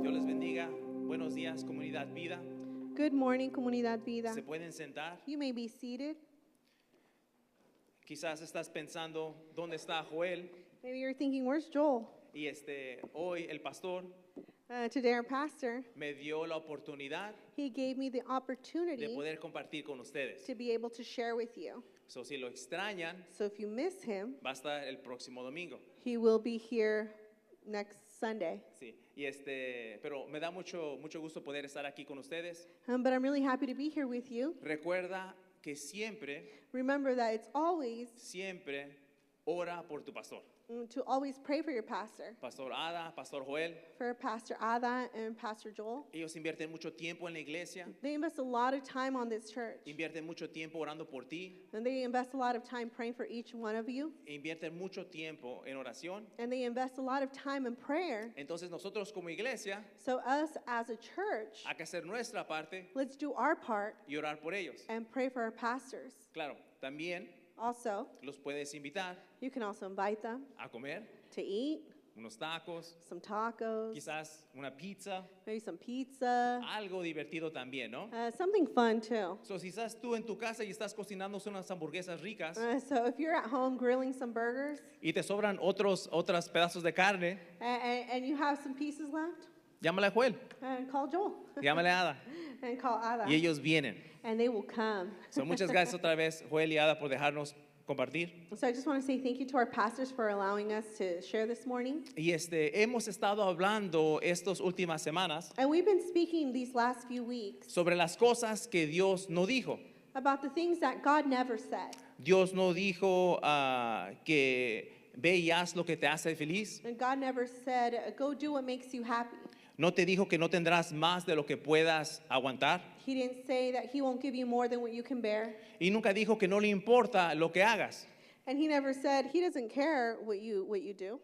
Dios les bendiga. Buenos días, comunidad vida. Good morning, Comunidad Vida. Se pueden sentar. You may be seated. Quizás estás pensando dónde está Joel. Maybe you're thinking, where's Joel? Y hoy el pastor Today our pastor, me dio la oportunidad he gave me the de opportunity poder compartir con ustedes. to be able to share with you. So, si lo extrañan, So if you miss him, va a estar el próximo domingo. he will be here next Sunday. Sí. Y pero me da mucho gusto poder estar aquí con ustedes. But I'm really happy to be here with you. Recuerda que siempre Remember that it's always ora por tu pastor. to always pray for your pastor, Pastor Ada, Pastor Joel. for Pastor Ada and Pastor Joel. Ellos invierten mucho tiempo en la iglesia. They invest a lot of time on this church, Invierten mucho tiempo orando por ti. and they invest a lot of time praying for each one of you, Invierten mucho tiempo en oración. and they invest a lot of time in prayer. Entonces nosotros como iglesia So us as a church, hay que hacer nuestra parte let's do our part y orar por ellos. and pray for our pastors. Claro, también Also, los puedes invitar you can also invite them a comer to eat unos tacos, some tacos, quizás una pizza, maybe some pizza, algo divertido también, ¿no? something fun too. So, si estás tú en tu casa y estás cocinando unas hamburguesas ricas So if you're at home grilling some burgers y te sobran otros pedazos de carne, and you have some pieces left, llámale a Joel, and call Joel llámale a Ada and call Ada, y ellos vienen. and they will come. So, muchas gracias otra vez, Joel y Ada, por dejarnos compartir. So I just want to say thank you to our pastors for allowing us to share this morning. Y hemos estado hablando estas últimas semanas And we've been speaking these last few weeks sobre las cosas que Dios no dijo. about the things that God never said. Dios no dijo que ve y haz lo que te hace feliz. And God never said, go do what makes you happy. No te dijo que no tendrás más de lo que puedas aguantar. He didn't say that he won't give you more than what you can bear. Y nunca dijo que no le importa lo que hagas. And he never said he doesn't care what you do.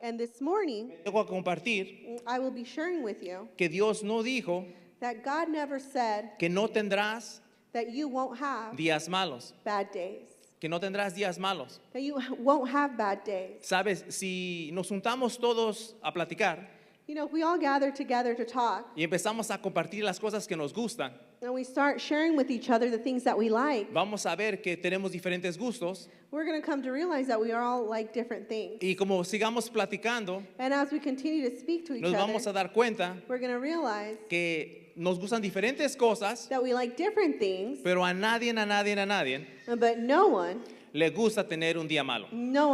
And this morning, Tengo a compartir I will be sharing with you que Dios no dijo that God never said que no tendrás that you won't have días malos. bad days. Que no tendrás días malos. That you won't have bad days. Sabes, si nos juntamos todos a platicar You know, if we all gather together to talk y empezamos a compartir las cosas que nos gustan, and we start sharing with each other the things that we like, vamos a ver que tenemos diferentes gustos. we're going to come to realize that we are all like different things. Y como sigamos platicando, And as we continue to speak to each nos vamos a other, dar cuenta we're going to realize que nos gustan diferentes cosas, that we like different things, pero a nadie but no one le gusta tener un día malo.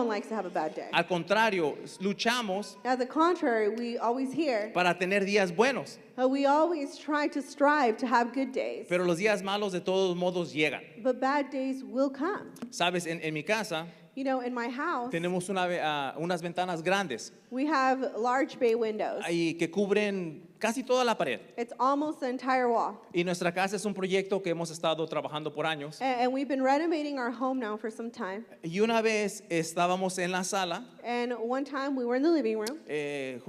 likes to have a bad day. Al contrario, luchamos As the contrary, we always hear, para tener días buenos, we always try to strive to have good days, pero los días malos de todos modos llegan. but bad days will come. Sabes, en mi casa You know, in my house, tenemos unas ventanas grandes we have large bay windows. ahí que cubren casi toda la pared. It's almost the entire wall. Y nuestra casa es un proyecto que hemos estado trabajando por años. And we've been renovating our home now for some time. Y una vez estábamos en la sala, And one time we were in the living room,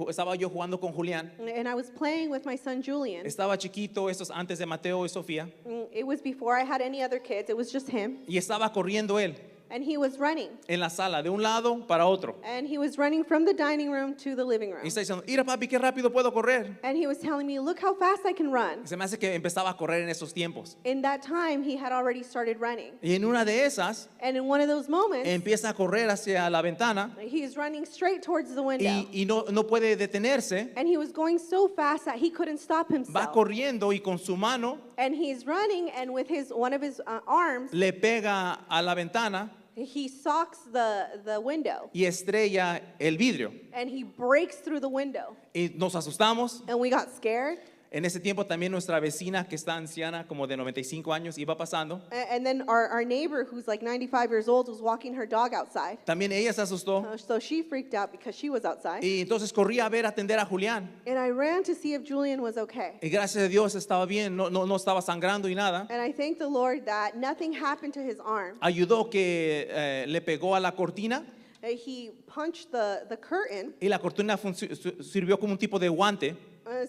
estaba yo jugando con Julián. and I was playing with my son Julian. Estaba chiquito, esto es antes de Mateo y Sofía. It was before I had any other kids. It was just him. Y estaba corriendo él And he was running. en la sala, de un lado para otro. And he was running from the dining room to the living room. Y está diciendo, mira papi, qué rápido puedo correr. And he was telling me, look how fast I can run. Se me hace que empezaba a correr en esos tiempos. In that time, he had already started running. Y en una de esas, And in one of those moments, empieza a correr hacia la ventana he's running straight towards the window. y no puede detenerse. And he was going so fast that he couldn't stop Va himself. corriendo y con su mano And he's running, and with one of his arms, le pega a la ventana he socks the window. y estrella el vidrio. And he breaks through the window. Y nos asustamos And we got scared. En ese tiempo también nuestra vecina que está anciana, como de 95 años, iba pasando. And then our neighbor, who's like 95 years old, was walking her dog outside. También ella se asustó So she freaked out because she was outside. y entonces corría a ver, atender a Julián. And I ran to see if Julian was okay. Y gracias a Dios estaba bien, no estaba sangrando y nada. And I thank the Lord that nothing happened to his arm. Ayudó que le pegó a la cortina He punched the curtain. y la cortina sirvió como un tipo de guante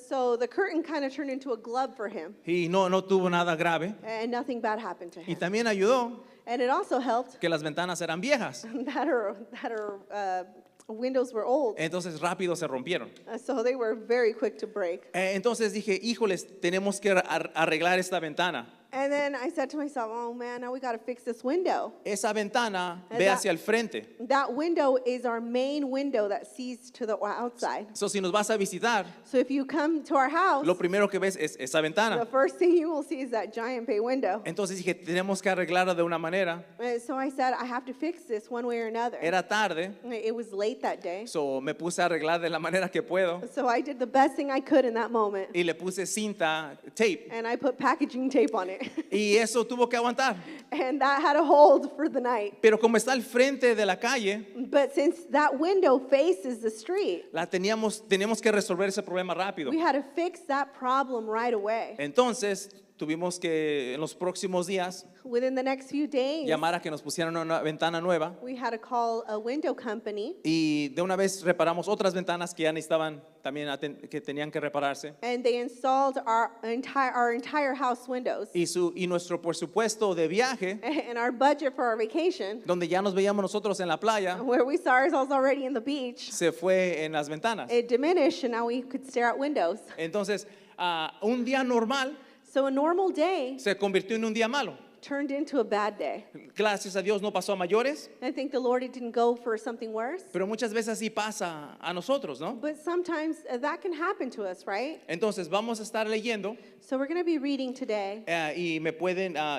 So the curtain kind of turned into a glove for him. y no tuvo nada grave. And nothing bad happened to Y him. también ayudó And it also helped que las ventanas eran viejas, that her windows were old. entonces rápido se rompieron. So they were very quick to break. Entonces dije, híjoles, tenemos que arreglar esta ventana. And then I said to myself, oh man, now we got to fix this window. Esa ventana ve hacia el frente. That window is our main window that sees to the outside. So, si nos vas a visitar, So if you come to our house, lo primero que ves es esa the ventana. first thing you will see is that giant bay window. Entonces dije, tenemos que arreglarla de una manera. And so I said, I have to fix this one way or another. Era tarde, It was late that day. so me puse a arreglar de la manera que puedo So I did the best thing I could in that moment. y le puse cinta, tape, And I put packaging tape on it. y eso tuvo que aguantar. And that had a hold for the night. Pero como está al frente de la calle, But since that window faces the street, teníamos que resolver ese problema rápido. we had to fix that problem right away. Entonces tuvimos que en los próximos días Within the next few days, llamar a que nos pusieran una ventana nueva we had to call a window company, y de una vez reparamos otras ventanas que ya necesitaban también que tenían que repararse. and they installed our entire house windows. Y nuestro presupuesto de viaje, And our budget for our vacation, donde ya nos veíamos nosotros en la playa, where we saw ourselves already in the beach, se fue en las ventanas. it diminished, and now we could stare at windows. Entonces, un día normal So a normal day se convirtió en un día malo. turned into a bad day. Gracias a Dios no pasó a mayores, I think the Lord, it didn't go for something worse. pero muchas veces sí pasa a nosotros, ¿no? But sometimes that can happen to us, right? Entonces, vamos a estar leyendo So we're going to be reading today. y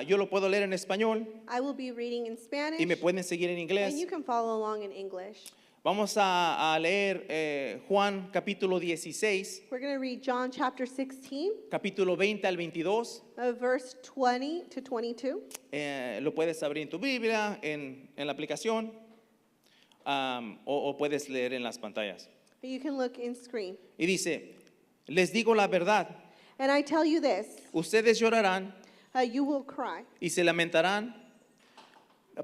yo lo puedo leer en español I will be reading in Spanish, y me pueden seguir en and inglés. you can follow along in English. Vamos a leer Juan capítulo 16, We're going to read John chapter 16, capítulo 20 al 22. verse 20 to 22. Lo puedes abrir en tu Biblia, en la aplicación, o puedes leer en las pantallas. You can look in screen. Y dice, les digo la verdad, And I tell you this, ustedes llorarán you will cry, y se lamentarán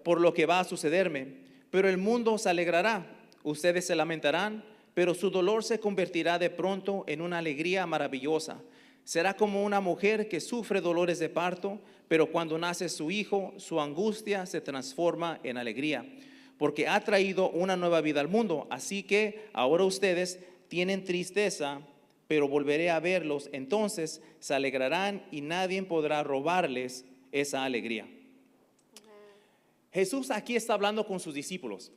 por lo que va a sucederme, pero el mundo se alegrará. Ustedes se lamentarán, pero su dolor se convertirá de pronto en una alegría maravillosa. Será como una mujer que sufre dolores de parto, pero cuando nace su hijo, su angustia se transforma en alegría, porque ha traído una nueva vida al mundo. Así que ahora ustedes tienen tristeza, pero volveré a verlos, entonces se alegrarán y nadie podrá robarles esa alegría. Jesús aquí está hablando con sus discípulos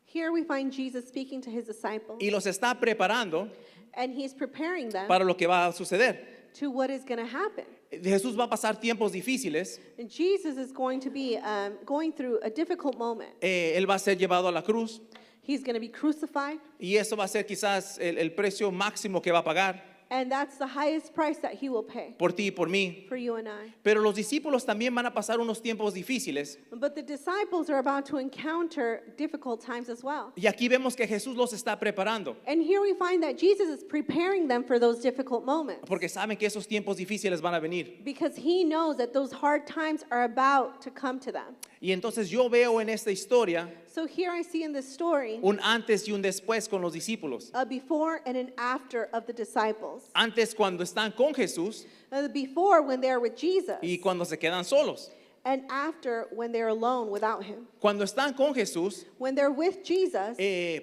Here we find Jesus speaking to his disciples, y los está preparando and he's preparing them para lo que va a suceder. to what is going to happen. Jesús va a pasar tiempos difíciles. And Jesus is going to be going through a difficult moment. Él va a ser llevado a la cruz He's going to be crucified, y eso va a ser quizás el precio máximo que va a pagar and that's the highest price that he will pay por ti y por mí. for you and I. Pero los discípulos también van a pasar unos tiempos difíciles. But the disciples are about to encounter difficult times as well. Y aquí vemos que Jesús los está preparando And here we find that Jesus is preparing them for those difficult moments, porque saben que esos tiempos difíciles van a venir. because he knows that those hard times are about to come to them. Y entonces yo veo en esta historia So here I see in this story un antes y un después con los discípulos. a before and an after of the disciples. Antes cuando están con Jesús The before when they're with Jesus, y cuando se quedan solos. and after when they're alone without him. Cuando están con Jesús, When they're with Jesus,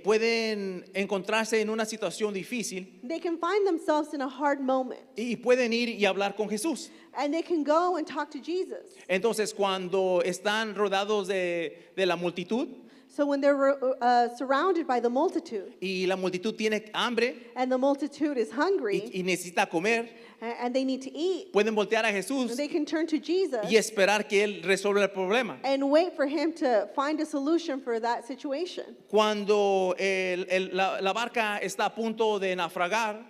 pueden encontrarse en una situación difícil they can find themselves in a hard moment, y pueden ir y hablar con Jesús. and they can go and talk to Jesus. Entonces, cuando están rodeados de la multitud So when they're surrounded by the multitude, y la multitud tiene hambre and the multitude is hungry, y necesita comer, and they need to eat, pueden voltear a Jesús they can turn to Jesus y esperar que Él resuelva el problema. and wait for him to find a solution for that situation. Cuando la barca está a punto de naufragar,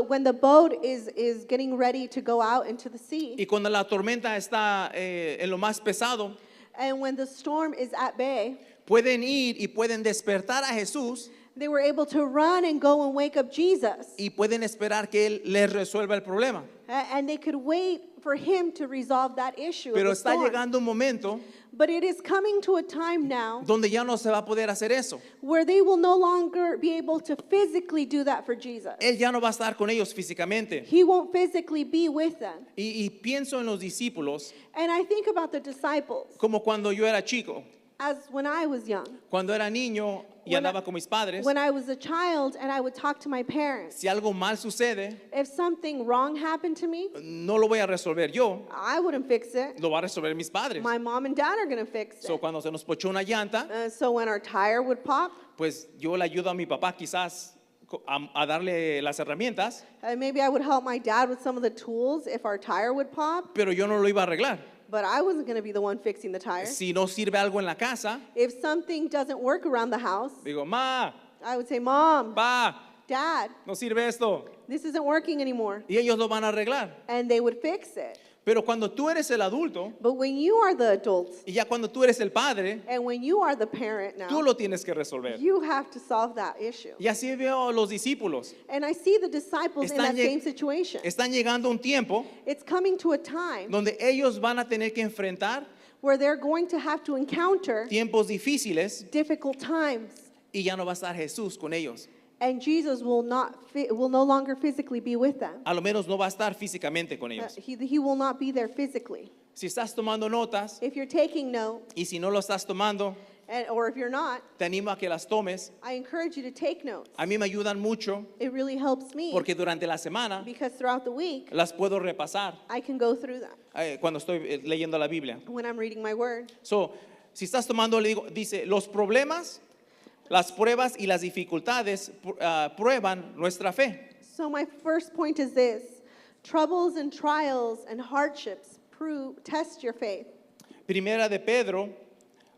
when the boat is getting ready to go out into the sea, y cuando la tormenta está en lo más pesado, and when the storm is at bay, pueden ir y pueden despertar a Jesús they were able to run and go and wake up Jesus. y pueden esperar que Él les resuelva el problema. And they could wait for him to resolve that issue. Pero of the está storm. llegando un momento But it is coming to a time now donde ya no se va a poder hacer eso. where they will no longer be able to physically do that for Jesus. Él ya no va a estar con ellos físicamente. He won't physically be with them. Y pienso en los discípulos And I think about the disciples como cuando yo era chico, as when I was young. cuando era niño y When I- andaba con mis padres. When I was a child and I would talk to my parents. Si algo mal sucede, If something wrong happened to me, no lo voy a resolver yo, I wouldn't fix it. lo va a resolver mis padres. My mom and dad are going to fix So, it. cuando se nos pochó una llanta, So when our tire would pop, pues yo le ayudo a mi papá quizás a darle las herramientas, maybe I would help my dad with some of the tools if our tire would pop, pero yo no lo iba a arreglar. but I wasn't going to be the one fixing the tire. Si no sirve algo en la casa, If something doesn't work around the house, digo, ma, I would say, Mom, pa, Dad, no sirve esto. this isn't working anymore. Y ellos lo van a arreglar. And they would fix it. Pero cuando tú eres el adulto, But when you are the adult y ya cuando tú eres el padre, and when you are the parent tú now, lo tienes que resolver. you have to solve that issue. Y así veo a los discípulos. And I see the disciples in Están that lleg- same situation. Están llegando un tiempo It's coming to a time donde ellos van a tener que enfrentar where they're going to have to encounter tiempos difíciles difficult times. y ya no va a estar Jesús con ellos. And Jesus will no longer physically be with them. A lo menos no va a estar físicamente con ellos. He will not be there physically. Si estás tomando notas If you're taking note, y si no lo estás tomando, or if you're not, te animo a que las tomes. I encourage you to take notes. A mí me ayudan mucho It really helps me porque durante la semana because throughout the week, las puedo repasar I can go through that cuando estoy leyendo la Biblia. when I'm reading my word. So, si estás tomando, le digo, dice, los problemas, las pruebas y las dificultades prueban nuestra fe. So my first point is this: troubles and trials and hardships test your faith. Primera de Pedro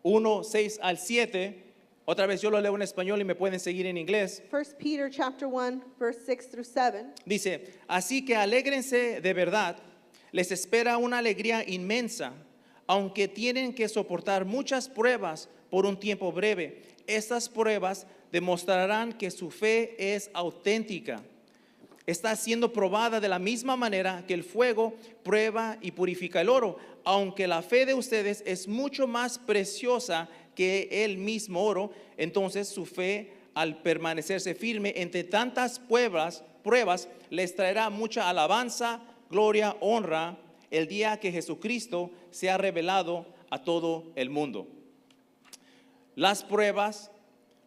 1, 6 al 7. Otra vez yo lo leo en español y me pueden seguir en inglés. 1 Peter chapter 1, verse 6 through 7. Dice, así que alégrense de verdad, les espera una alegría inmensa, aunque tienen que soportar muchas pruebas por un tiempo breve. Estas pruebas demostrarán que su fe es auténtica. Está siendo probada de la misma manera que el fuego prueba y purifica el oro, aunque la fe de ustedes es mucho más preciosa que el mismo oro, entonces su fe, al permanecerse firme entre tantas pruebas, les traerá mucha alabanza, gloria, honra, el día que Jesucristo sea revelado a todo el mundo. Las pruebas,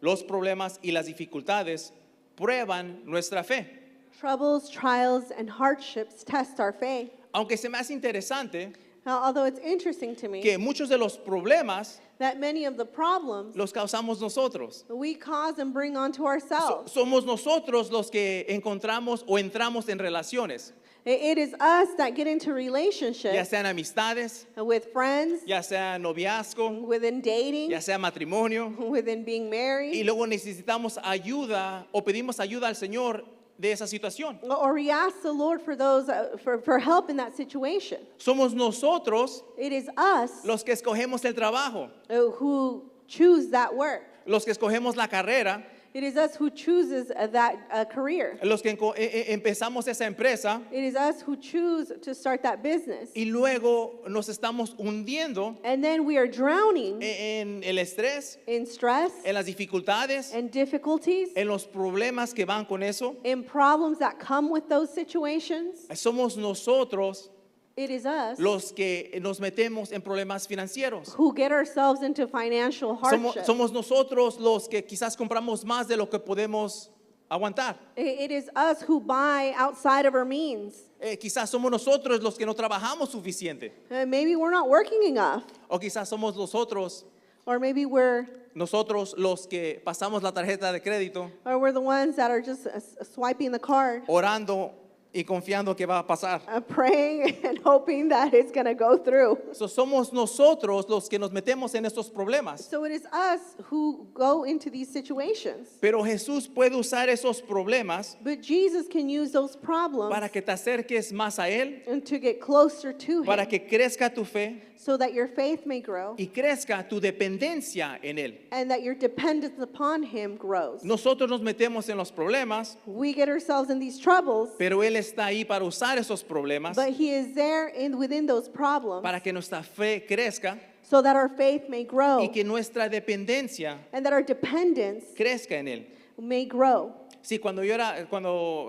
los problemas y las dificultades prueban nuestra fe. Troubles, trials, and hardships test our faith. Aunque se me hace interesante Now, although it's interesting to me que muchos de los problemas that many of the problems los causamos nosotros. we cause and bring onto ourselves. Somos nosotros los que encontramos o entramos en relaciones, It is us that get into ya relationships sean amistades, with friends, ya sea noviazgo, within dating, ya sea matrimonio, within being y married, luego necesitamos ayuda o pedimos ayuda al Señor de esa situación. or we ask the Lord for those for help in that situation. Somos nosotros It is us los que escogemos el trabajo, who choose that work. los que escogemos la carrera, It is us who chooses that career. los que empezamos esa empresa It is us who choose to start that business. y luego nos estamos hundiendo And then we are drowning en el estrés, in stress en las dificultades, and difficulties, en los problemas que van con eso. in problems that come with those situations. Somos nosotros It is us los que nos metemos en problemas financieros. who get ourselves into financial hardship. Somos nosotros los que quizás compramos más de lo que podemos aguantar. It is us who buy outside of our means. Quizás somos nosotros los que no trabajamos suficiente. Maybe we're not working enough. O quizás somos Or maybe we're nosotros los que pasamos la tarjeta de crédito the ones that are just swiping the card. orando y confiando que va a pasar. praying and hoping that it's going to go through. So, somos nosotros los que nos metemos en estos problemas. So it is us who go into these situations. Pero Jesús puede usar esos problemas But Jesus can use those problems para que te acerques más a Él, and to get closer to para Him que crezca tu fe so that your faith may grow y crezca tu dependencia en Él. and that your dependence upon Him grows. Nosotros nos metemos en los problemas, We get ourselves in these troubles, pero Él está ahí para usar esos problemas but He is there within those problems para que nuestra fe crezca so that our faith may grow y que nuestra dependencia and that our dependence crezca en Él. may grow. Sí, cuando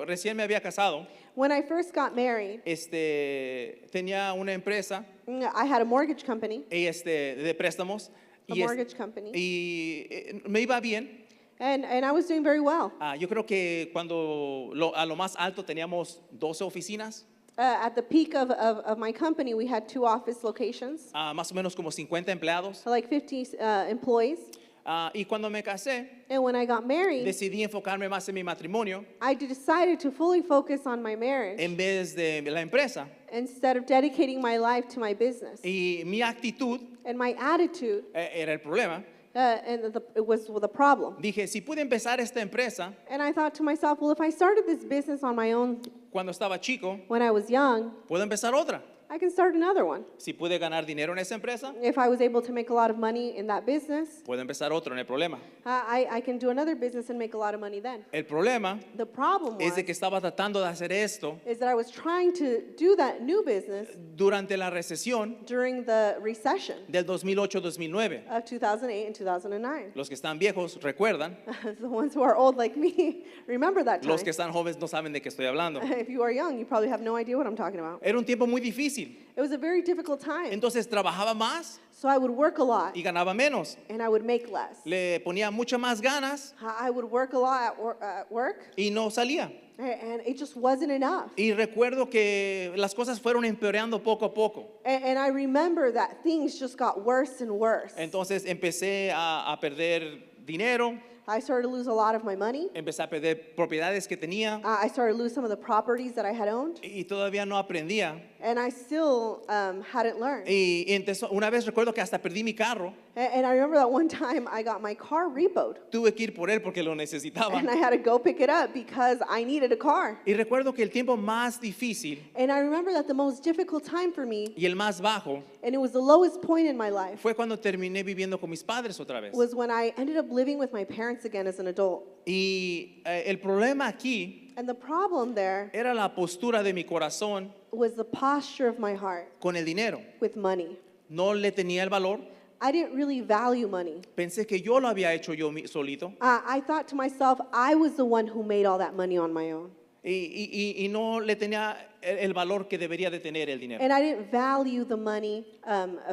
recién me había casado, When I first got married, tenía una empresa I had a mortgage company, de préstamos a mortgage company, me iba bien. and I was doing very well. Yo creo que a lo más alto teníamos 12 oficinas, At the peak of my company, we had 2 office locations, más o menos como 50 empleados. like 50 employees. Y cuando me casé, And when I got married, decidí enfocarme más en mi matrimonio I decided to fully focus on my marriage en vez de la empresa. instead of dedicating my life to my business. Y mi actitud And my attitude era el problema. it was the problem. Dije, si pude empezar esta empresa And I thought to myself, well, if I started this business on my own cuando estaba chico, when I was young, puedo empezar otra. I can start another one. Si pude ganar dinero en esa empresa, If I was able to make a lot of money in that business, puedo empezar otro, no hay problema. I can do another business and make a lot of money then. El problema The problem es de que estaba tratando de hacer esto is that I was trying to do that new business durante la recesión during the recession del 2008-2009. of 2008 and 2009. Los que están viejos recuerdan, The ones who are old like me remember that time. los que están jóvenes no saben de qué estoy hablando. If you are young, you probably have no idea what I'm talking about. Era un tiempo muy difícil. It was a very difficult time. Entonces trabajaba más So I would work a lot y ganaba menos. and I would make less. Le ponía muchas más ganas I would work a lot at work y no salía. and it just wasn't enough. Y recuerdo que las cosas fueron empeorando poco a poco. And I remember that things just got worse and worse. Entonces empecé a perder dinero, I started to lose a lot of my money. empecé a perder propiedades que tenía I started to lose some of the properties that I had owned. y todavía no aprendía. And I still hadn't learned. Y entonces, una vez recuerdo que hasta perdí mi carro. And I remember that one time I got my car repoed. Tuve que ir por él porque lo necesitaba. And I had to go pick it up because I needed a car. Y recuerdo que el tiempo más difícil And I remember that the most difficult time for me, y el más bajo and it was the lowest point in my life, fue cuando terminé viviendo con mis padres otra vez. was when I ended up living with my parents again as an adult. Y el problema aquí And the problem there era la postura de mi corazón was the posture of my heart con el dinero. with money. No le tenía el valor. I didn't really value money. Pensé que yo lo había hecho yo solito I thought to myself, I was the one who made all that money on my own. y no le tenía el valor que debería de tener el dinero. And I didn't value the money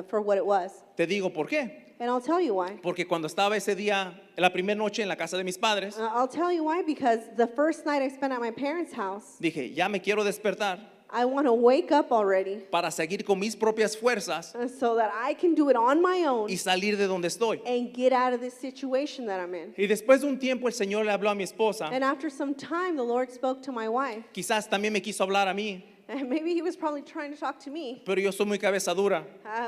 for what it was. Te digo por qué. And I'll tell you why. Porque cuando estaba ese día, la primera noche en la casa de mis padres, I'll tell you why, because the first night I spent at my parents' house, dije, ya me quiero despertar I want to wake up already para seguir con mis propias fuerzas so that I can do it on my own y salir de donde estoy. and get out of this situation that I'm in. Y después de un tiempo el Señor le habló a mi esposa. And after some time, the Lord spoke to my wife. Quizás también me quiso hablar a mí, And maybe he was probably trying to talk to me, pero yo soy muy cabeza dura.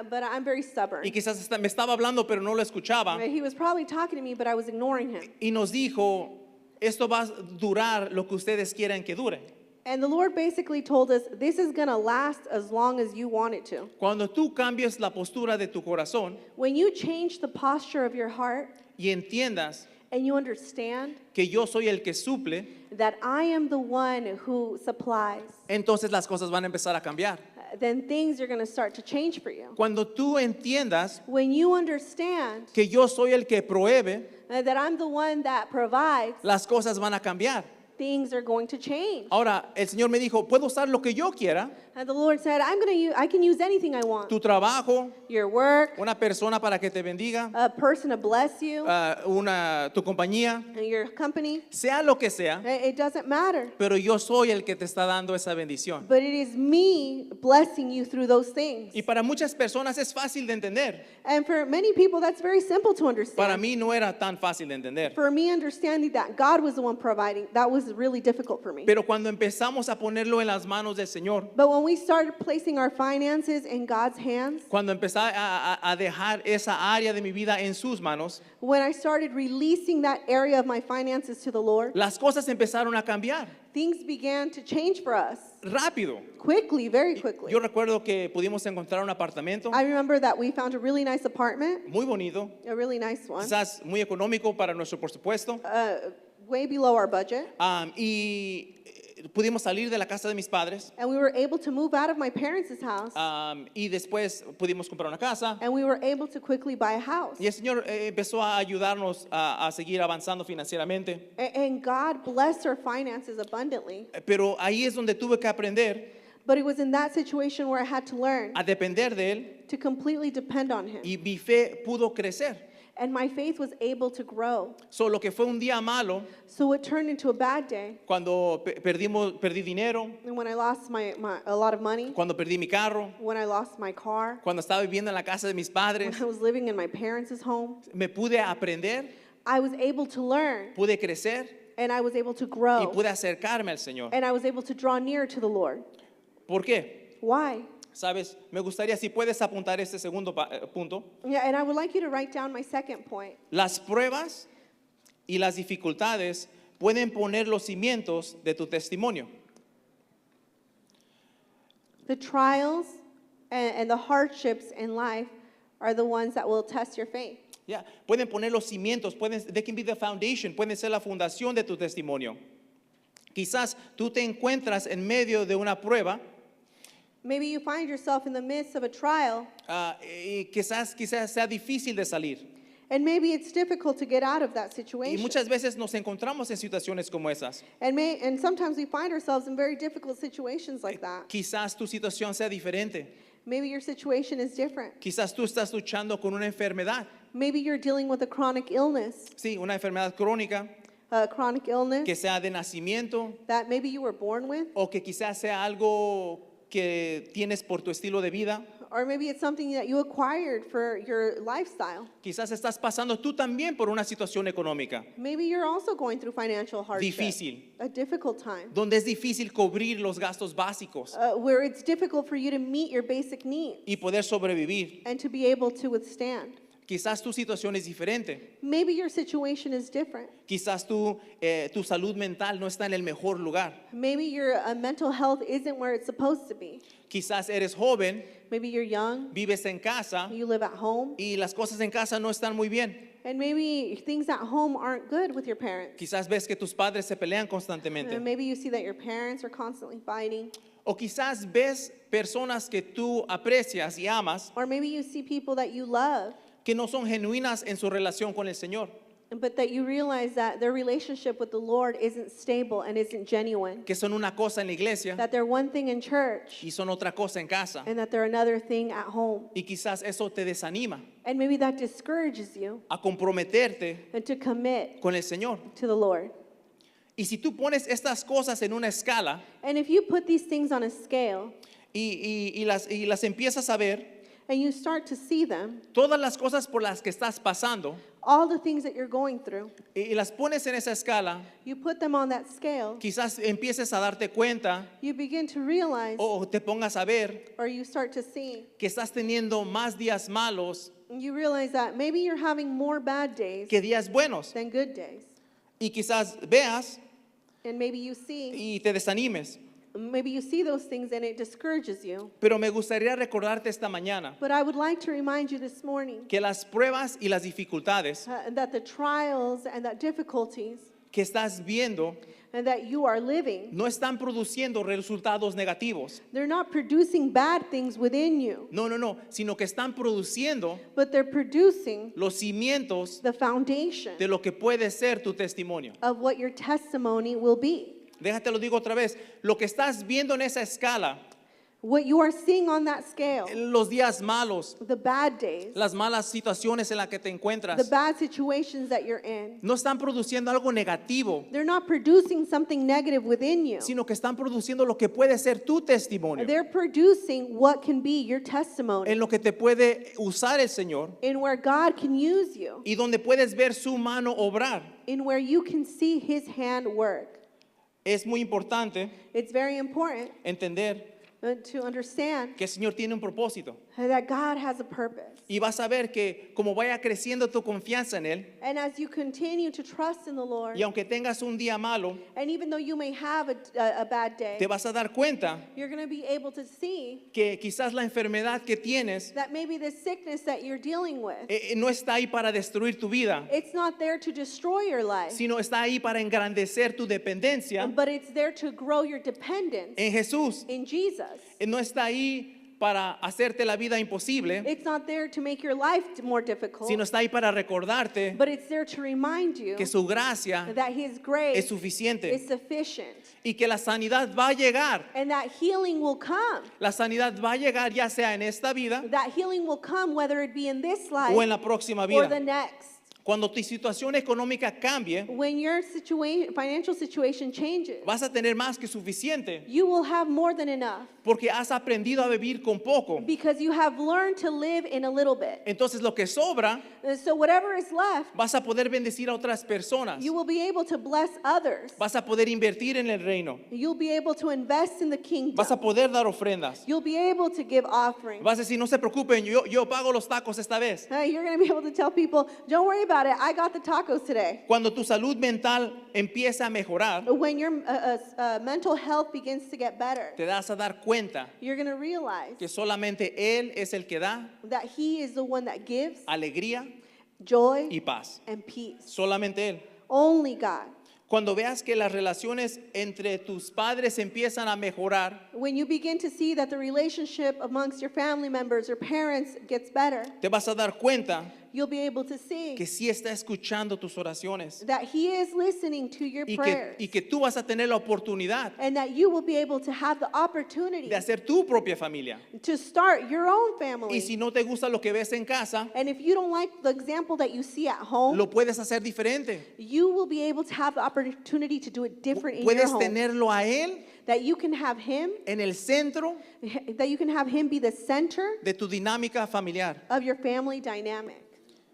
but I'm very stubborn. Y quizás me estaba hablando, pero no lo escuchaba. He was probably talking to me, but I was ignoring him. Y nos dijo, esto va a durar lo que ustedes quieran que dure. And the Lord basically told us, this is going to last as long as you want it to. Cuando tú cambies la postura de tu corazón When you change the posture of your heart y entiendas and you understand que yo soy el que suple, that I am the one who supplies, entonces las cosas van a empezar a cambiar. then things are going to start to change for you. Cuando tú entiendas When you understand que yo soy el que provee, that I'm the one that provides, las cosas van a cambiar. things are going to change. Ahora, el Señor me dijo, puedo usar lo que yo quiera, And the Lord said, I can use anything I want. tu trabajo, Your work, una persona para que te bendiga, a person to bless you, tu compañía, your company. sea lo que sea, It doesn't matter. pero yo soy el que te está dando esa bendición. But it is me blessing you through those things. Y para muchas personas es fácil de entender. And for many people, that's very simple to understand. Para mí no era tan fácil de entender. For me, understanding that God was the one providing, that was was really difficult for me. Pero cuando empezamos a ponerlo en las manos del Señor, But when we started placing our finances in God's hands, cuando empecé a dejar esa área de mi vida en sus manos, when I started releasing that area of my finances to the Lord, las cosas empezaron a cambiar things began to change for us rápido. quickly, very quickly. Yo recuerdo que pudimos encontrar un apartamento I remember that we found a really nice apartment, muy bonito, a really nice one, quizás muy económico para nuestro presupuesto, way below our budget. y pudimos salir de la casa de mis padres, And we were able to move out of my parents' house, y después pudimos comprar una casa. and we were able to quickly buy a house. Y el Señor empezó a ayudarnos a seguir avanzando financieramente. And God blessed our finances abundantly. Pero ahí es donde tuve que aprender But it was in that situation where I had to learn a depender de Él, to completely depend on Him. y mi fe pudo crecer. And my faith was able to grow. Solo que fue un día malo So it turned into a bad day. cuando perdí dinero, And when I lost a lot of money, cuando perdí mi carro, when I lost my car, cuando estaba viviendo en la casa de mis when padres. I was living in my parents' home, Me pude aprender, I was able to learn pude crecer and I was able to y grow pude acercarme al Señor. and I was able to draw near to the Lord. ¿Por qué? Why? Sabes, me gustaría si puedes apuntar este segundo punto. Yeah, and I would like you to write down my second point. Las pruebas y las dificultades pueden poner los cimientos de tu testimonio. The trials and the hardships in life are the ones that will test your faith. Ya, pueden poner los cimientos, they can be the foundation, pueden ser la fundación de tu testimonio. Quizás tú te encuentras en medio de una prueba, Maybe you find yourself in the midst of a trial, y quizás sea difícil de salir. and maybe it's difficult to get out of that Y situation. muchas veces nos encontramos en situaciones como esas. And sometimes we find ourselves in very difficult situations like that. Quizás tu situación sea diferente. Maybe your situation is different. Quizás tú estás luchando con una enfermedad. Maybe you're dealing with a chronic illness, Sí, una enfermedad crónica a chronic illness que sea de nacimiento that maybe you were born with, o que quizás sea algo que tienes por tu estilo de vida. or maybe it's something that you acquired for your lifestyle. Quizás estás pasando tú también por una situación económica Maybe you're also going through financial hardship, difícil, a difficult time, donde es difícil cubrir los gastos básicos where it's difficult for you to meet your basic needs y poder sobrevivir. and to be able to withstand. Quizás tu situación es diferente. Maybe your situation is different. Quizás tu salud mental no está en el mejor lugar. Maybe your mental health isn't where it's supposed to be. Quizás eres joven, Maybe you're young, vives en casa you live at home, y las cosas en casa no están muy bien. and maybe things at home aren't good with your parents. Quizás ves que tus padres se pelean constantemente. And maybe you see that your parents are constantly fighting. O quizás ves personas que tú aprecias y amas Or maybe you see people that you love, que no son genuinas en su relación con el Señor, but that you realize that their relationship with the Lord isn't stable and isn't genuine. que son una cosa en la iglesia That they're one thing in church y son otra cosa en casa. and that they're another thing at home. Y quizás eso te desanima And maybe that discourages you a comprometerte and to commit con el Señor. to the Lord. Y si tú pones estas cosas en una escala And if you put these things on a scale y las empiezas a ver, and you start to see them, todas las cosas por las que estás pasando, all the things that you're going through, y las pones en esa escala, you put them on that scale, quizás empieces a darte cuenta you begin to realize o te pongas a ver or you start to see, que estás teniendo más días malos you realize that maybe you're having more bad days que días buenos. than good days. Y quizás veas And maybe you see, y te desanimes. those things and it discourages you. Pero me gustaría recordarte esta mañana But I would like to remind you this morning que las pruebas y las dificultades that the trials and that difficulties que estás viendo and that you are living, no están produciendo resultados negativos. they're not producing bad things within you, No, sino que están produciendo but they're producing los cimientos the foundation de lo que puede ser tu testimonio. of what your testimony will be. Déjate lo digo otra vez, lo que estás viendo en esa escala, What you are seeing on that scale, los días malos, the bad days, las malas situaciones en las que te the encuentras, bad situations that you're in, no están produciendo algo negativo, they're not producing something negative within you. sino que están produciendo lo que puede ser tu testimonio, They're producing what can be your testimony, en lo que te puede usar el Señor in where God can use you, y donde puedes ver su mano obrar. in where you can see His hand work. Es muy importante It's very important entender to understand que el Señor tiene un propósito. that God has a purpose. Y vas a ver que como vaya creciendo tu confianza en Él, And as you continue to trust in the Lord, y aunque tengas un día malo, and even though you may have a bad day, te vas a dar cuenta you're going to be able to see que quizás la enfermedad que tienes that maybe the sickness that you're dealing with, no está ahí para destruir tu vida, it's not there to destroy your life, sino está ahí para engrandecer tu dependencia but it's there to grow your dependence en Jesús. in Jesus. No está ahí para hacerte la vida imposible, It's not there to make your life more difficult, sino está ahí para recordarte but it's there to remind you que su gracia that His grace es suficiente is sufficient y que la sanidad va a llegar. and that healing will come. La sanidad va a llegar ya sea en esta vida That healing will come whether it be in this life o en la próxima or the vida. next. Cuando tu situación económica cambie, When your financial situation changes, vas a tener más que suficiente you will have more than enough porque has aprendido a vivir con poco. because you have learned to live in a little bit. Entonces lo que sobra And so whatever is left, vas a poder bendecir a otras personas. you will be able to bless others. Vas a poder invertir en el reino. You'll be able to invest in the kingdom. Vas a poder dar ofrendas. You'll be able to give offerings. Vas a decir, no se preocupen, yo pago los tacos esta vez. You're going to be able to tell people, don't worry about it, I got the tacos today. Cuando tu salud mental empieza a mejorar, When your mental health begins to get better, te das a dar cuenta you're going to realize que solamente Él es el que da that He is the one that gives alegría joy y paz. and peace. Solamente Él. Only God. Cuando veas que las relaciones entre tus padres empiezan a mejorar, When you begin to see that the relationship amongst your family members or parents gets better, te vas a dar cuenta you'll be able to see que sí está escuchando tus oraciones that He is listening to your prayers y que tú vas a tener la oportunidad and that you will be able to have the opportunity de hacer tu propia familia. to start your own family. Y si no te gusta lo que ves en casa, And if you don't like the example that you see at home, lo puedes hacer diferente. you will be able to have the opportunity to do it different in your Puedes home. tenerlo a Él That you can have Him, en el centro that you can have Him be the center de tu dinámica familiar. of your family dynamic.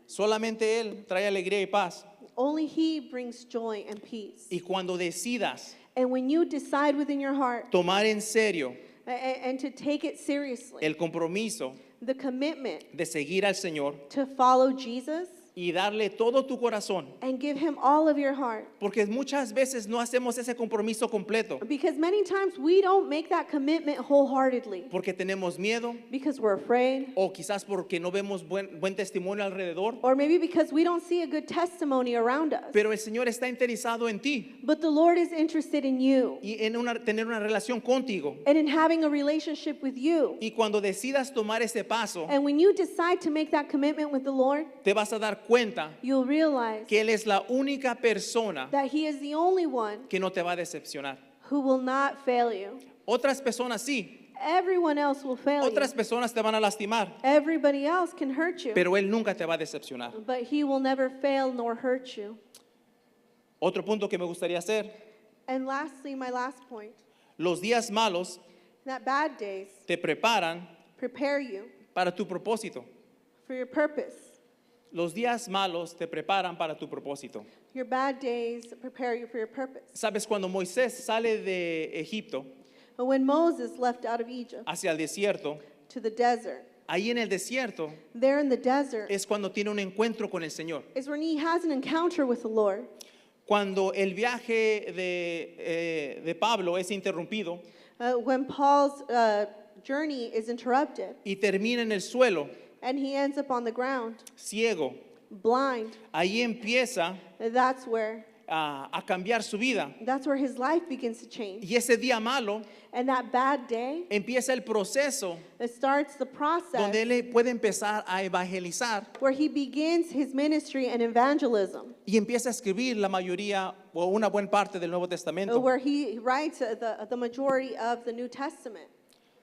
Solamente Él trae alegría y paz. Only He brings joy and peace. Y cuando decidas And when you decide within your heart tomar en serio and to take it seriously, el compromiso the commitment de seguir al Señor to follow Jesus y darle todo tu corazón, and give Him all of your heart. porque muchas veces no hacemos ese compromiso completo, Because many times we don't make that commitment wholeheartedly porque tenemos miedo because we're afraid, o quizás porque no vemos buen testimonio alrededor, or maybe because we don't see a good testimony around us. pero el Señor está interesado en ti But the Lord is interested in you y en tener una relación contigo. and in having a relationship with you. Y cuando decidas tomar ese paso, And when you decide to make that commitment with the Lord, te vas a dar cuenta you'll realize que Él es la única persona that He is the only one que no te va a decepcionar. who will not fail you. Otras personas sí, Everyone else will fail otras you. personas te van a lastimar, Everybody else can hurt you, pero Él nunca te va a decepcionar. but He will never fail nor hurt you. Otro punto que me gustaría hacer, And lastly, my last point, los días malos that bad days te preparan prepare you para tu propósito. for your purpose. Los días malos te preparan para tu propósito. Your bad days prepare you for your purpose. Sabes, cuando Moisés sale de Egipto But when Moses left out of Egypt hacia el desierto, to the desert, ahí en el desierto there in the desert es cuando tiene un encuentro con el Señor. is when he has an encounter with the Lord. Cuando el viaje de Pablo es interrumpido When Paul's journey is interrupted y termina en el suelo, and he ends up on the ground, ciego, blind, ahí empieza that's where a cambiar su vida. his life begins to change. Y ese día malo And that bad day, empieza el proceso it starts the process donde él puede empezar a evangelizar where he begins his ministry and evangelism, y empieza a escribir la mayoría o una buena parte del Nuevo Testamento. where he writes the majority of the New Testament.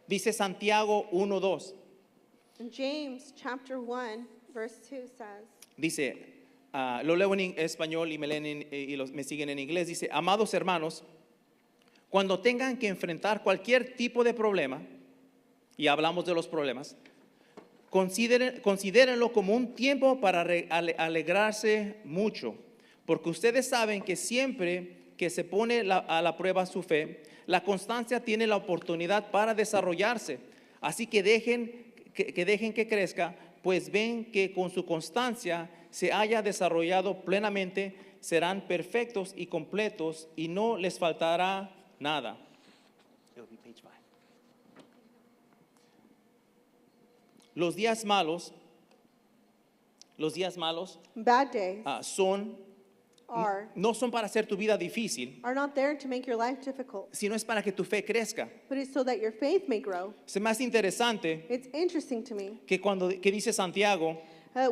Dice Santiago 1:2. In James chapter 1, verse 2 says, Dice, lo leo en español y me leen me siguen en inglés. Dice, amados hermanos, cuando tengan que enfrentar cualquier tipo de problema, y hablamos de los problemas, considérenlo como un tiempo para alegrarse mucho, porque ustedes saben que siempre que se pone a la prueba su fe, la constancia tiene la oportunidad para desarrollarse. Así que dejen que crezca, pues ven que con su constancia se haya desarrollado plenamente, serán perfectos y completos y no les faltará nada. Los días malos Bad days no son para hacer tu vida difícil, are not there to make your life difficult, sino es para que tu fe crezca. but it's so that your faith may grow. Se me hace interesante It's interesting to me que dice Santiago,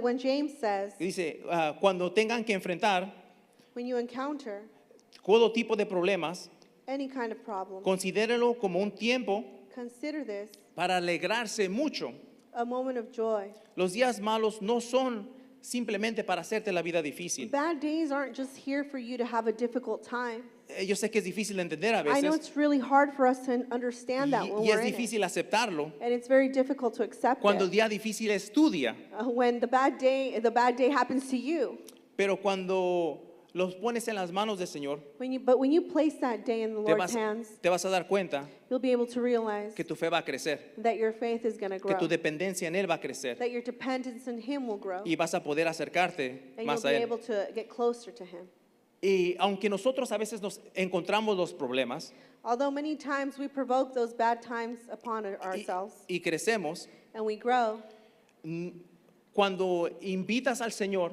when James says, que dice, cuando tengan que enfrentar when you encounter todo tipo de problemas, any kind of problem, considérelo como un tiempo consider this para alegrarse mucho. a moment of joy. Los días malos no son simplemente para hacerte la vida difícil. Bad days aren't just here for you to have a difficult time. Yo sé que es difícil de entender a I know veces it's really hard for us to understand that when y we're es in it. difícil aceptarlo And it's very difficult to accept cuando el it día difícil es tu día, when the bad day happens to you. pero cuando los pones en las manos del Señor, But when you place that day in the Lord's hands, te vas a dar cuenta you'll be able to realize que tu fe va a crecer, that your faith is going to que grow, tu dependencia en Él va a crecer that your dependence in Him will grow, y vas a poder acercarte and you'll más be a Él. able to get closer to Him. Y aunque nosotros a veces nos encontramos los problemas Although many times we provoke those bad times upon ourselves y crecemos, and we grow, cuando invitas al Señor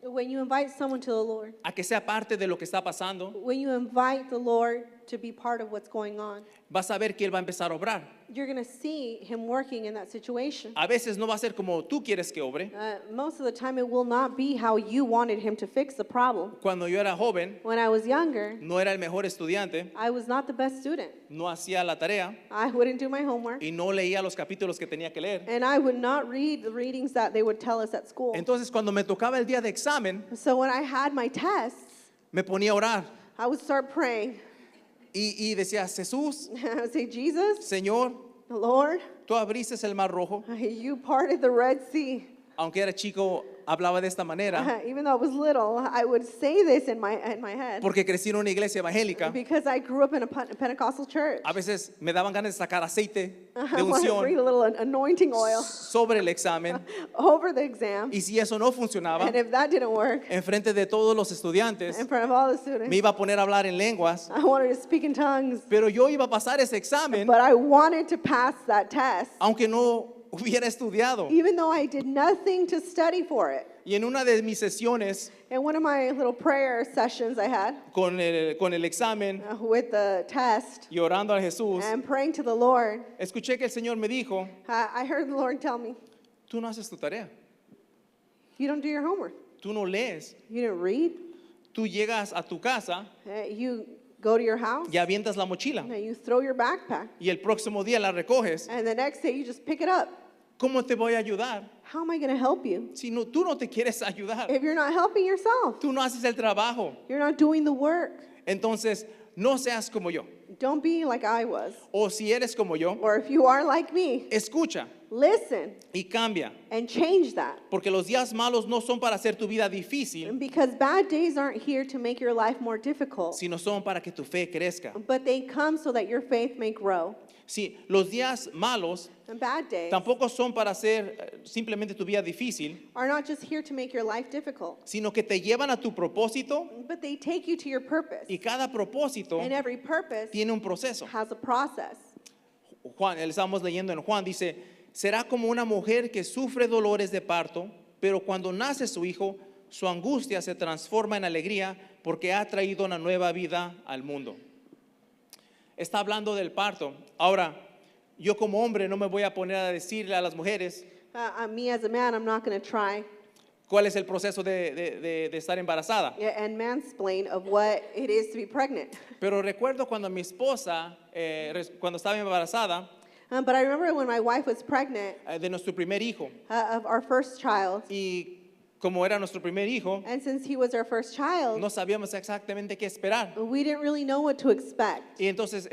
when you invite someone to the Lord, a que sea parte de lo que está pasando, when you invite the Lord to be part of what's going on, vas a ver que Él va a empezar a obrar. you're going to see Him working in that situation. A veces no va a ser como tú quieres que obre. Most of the time, it will not be how you wanted Him to fix the problem. Cuando yo era joven, When I was younger, no era el mejor estudiante, I was not the best student. no hacía la tarea I wouldn't do my homework, y no leía los capítulos que tenía que leer. and I would not read the readings that they would tell us at school. Entonces, cuando me tocaba el día de examen, So when I had my tests, me ponía a orar I would start praying. y decía, Jesús, I would say, Jesus, Señor, Lord, tú abriste el mar rojo. you parted the Red Sea. Aunque era chico, hablaba de esta manera Even though I was little, I would say this in my head porque crecí en una iglesia evangélica. because I grew up in a Pentecostal church. A veces me daban ganas de sacar aceite I de wanted to bring a unción little anointing oil sobre el examen over the exam. y si eso no funcionaba, And if that didn't work, enfrente de todos los estudiantes, in front of all the me students, iba a poner a hablar en lenguas, I wanted to speak in tongues. pero yo iba a pasar ese examen But I wanted to pass that test, aunque no hubiera estudiado. even though I did nothing to study for it. Y en una de mis sesiones In one of my little prayer sessions I had con el examen with the test y orando a Jesús, and praying to the Lord, escuché que el Señor me dijo, I heard the Lord tell me, tú no haces tu tarea, you don't do your homework. tú no lees, You didn't read. tú llegas a tu casa You go to your house y avientas la mochila and you throw your backpack. y el próximo día la recoges. And the next day you just pick it up. ¿Cómo te voy a ayudar How am I going to help you si no, tú no te quieres ayudar? if you're not helping yourself? Tú no haces el trabajo. You're not doing the work. Entonces, no seas como yo. Don't be like I was. O si eres como yo, Or if you are like me, escucha listen y cambia. and change that. Porque los días malos no son para hacer tu vida difícil, Because bad days aren't here to make your life more difficult, sino son para que tu fe crezca. but they come so that your faith may grow. Sí, los días malos And bad days tampoco son para hacer simplemente tu vida difícil, are not just here to make your life difficult, sino que te llevan a tu propósito but they take you to your purpose. y cada propósito And every purpose tiene un proceso. has a process. Juan, estamos leyendo en Juan, dice, será como una mujer que sufre dolores de parto, pero cuando nace su hijo, su angustia se transforma en alegría porque ha traído una nueva vida al mundo. Está hablando del parto. Ahora, yo como hombre no me voy a poner a decirle a las mujeres Me as a man, I'm not going to try cuál es el proceso de estar embarazada. and mansplain of what it is to be pregnant. Pero recuerdo cuando mi esposa, cuando estaba embarazada But I remember when my wife was pregnant de nuestro primer hijo, of our first child, y como era nuestro primer hijo, and since he was our first child, no sabíamos exactamente qué esperar. we didn't really know what to expect. Y entonces,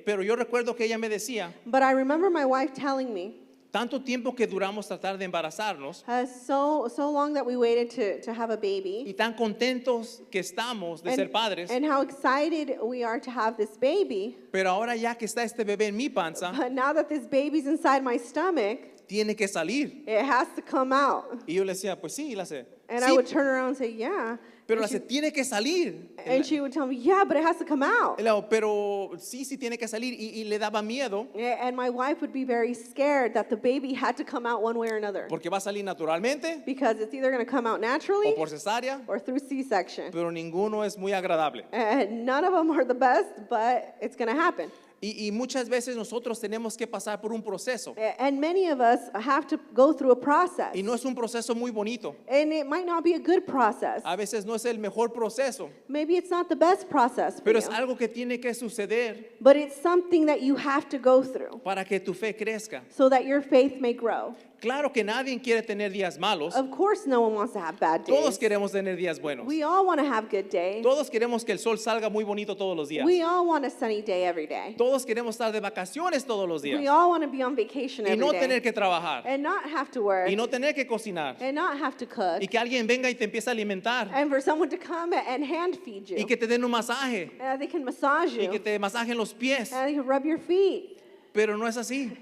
pero yo recuerdo que ella me decía, But I remember my wife telling me, tanto tiempo que duramos tratar de embarazarnos so long that we waited to have a baby. y tan contentos que estamos de ser padres, and how excited we are to have this baby. pero ahora ya que está este bebé en mi panza, But now that this baby's inside my stomach, tiene que salir. it has to come out. Y yo le decía, pues sí, la sé. And Sí, I would turn around and say, yeah. pero la And sé, tiene que salir. and she would tell me, yeah, but it has to come out. Pero sí, sí tiene que salir. Y le daba miedo And my wife would be very scared that the baby had to come out one way or another. porque va a salir naturalmente Because it's either going to come out naturally o por cesárea, or through C-section. pero ninguno es muy agradable. And none of them are the best, but it's going to happen. Y muchas veces nosotros tenemos que pasar por un proceso. And many of us have to go through a process. Y no es un proceso muy bonito. And it might not be a good process. A veces no es el mejor proceso, Maybe it's not the best process for pero es you. algo que tiene que suceder But it's something that you have to go through para que tu fe crezca. so that your faith may grow. Claro que nadie quiere tener días malos. Of course, no one wants to have bad Todos days. queremos tener días buenos. We all want to have good days. Todos queremos que el sol salga muy bonito todos los días. We all want a sunny day every day. Todos queremos estar de vacaciones todos los We días all want to be on vacation y every no day tener que trabajar and not have to work y no tener que cocinar and not have to cook y que alguien venga y te empiece a alimentar and for someone to come and hand feed you. y que te den un masaje And they can massage y que you te masajen los pies, and they can rub your feet. pero no es así.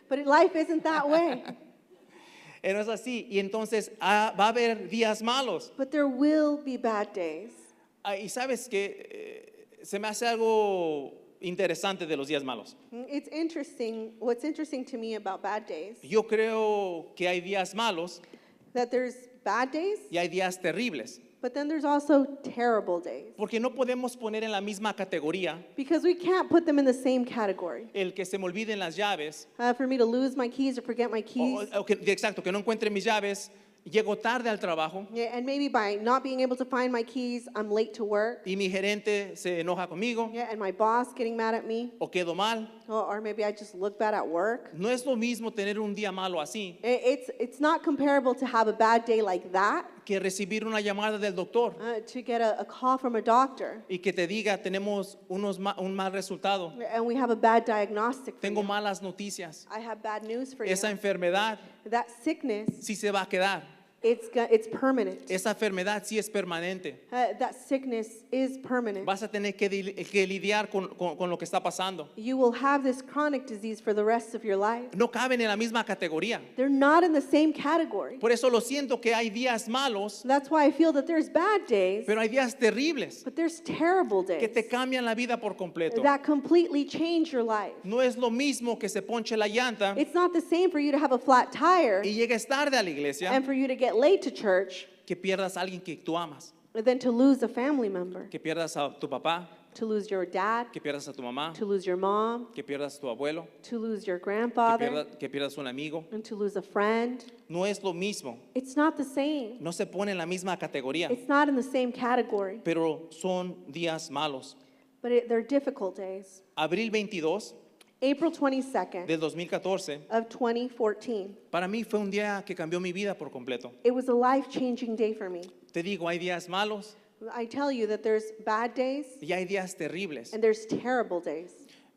But life isn't that way. No es así. Y entonces va a haber días malos. But there will be bad days. Y sabes que se me hace algo interesante de los días malos. It's interesting. What's interesting to me about bad days, Yo creo que hay días malos that there's bad days, y hay días terribles. but then there's also terrible days. Porque no podemos poner en la misma categoría Because we can't put them in the same category. el que se me olviden las llaves. For me to lose my keys or forget my keys. Exacto, que no encuentre mis llaves, llego tarde al trabajo Yeah, and maybe by not being able to find my keys, I'm late to work. y mi gerente se enoja conmigo Yeah, and my boss getting mad at me. o quedo mal. Or maybe I just look bad at work. No es lo mismo tener un día malo así It's not comparable to have a bad day like that, que recibir una llamada del doctor to get a call from a doctor, y que te diga tenemos un mal resultado, and we have a bad diagnostic for tengo you. malas noticias, I have bad news for esa you. enfermedad That sickness, sí se va a quedar, it's permanent. esa enfermedad sí es permanente, That sickness is permanent. vas a tener que lidiar con lo que está pasando. You will have this chronic disease for the rest of your life. No caben en la misma categoría. They're not in the same category. Por eso lo siento que hay días malos, That's why I feel that there's bad days, pero hay días terribles but there's terrible que days te cambian la vida por completo. that completely change your life. No es lo mismo que se ponche la llanta It's not the same for you to have a flat tire y llegues tarde a la iglesia and for you to get late to church que pierdas a alguien que tú amas, than to lose a family member, que pierdas a tu papá, to lose your dad, que pierdas a tu mamá, to lose your mom, que pierdas a tu abuelo, to lose your que grandfather, que pierdas un amigo. and to lose a friend. No es lo mismo, It's not the same. no se pone en la misma categoría, It's not in the same category, pero son días malos. but they're difficult days. Abril 22 April 22nd del 2014, of 2014. para mí fue un día que cambió mi vida por completo. It was a life-changing day for me. Te digo, hay días malos I tell you that there's bad days y hay días terribles. and there's terrible days.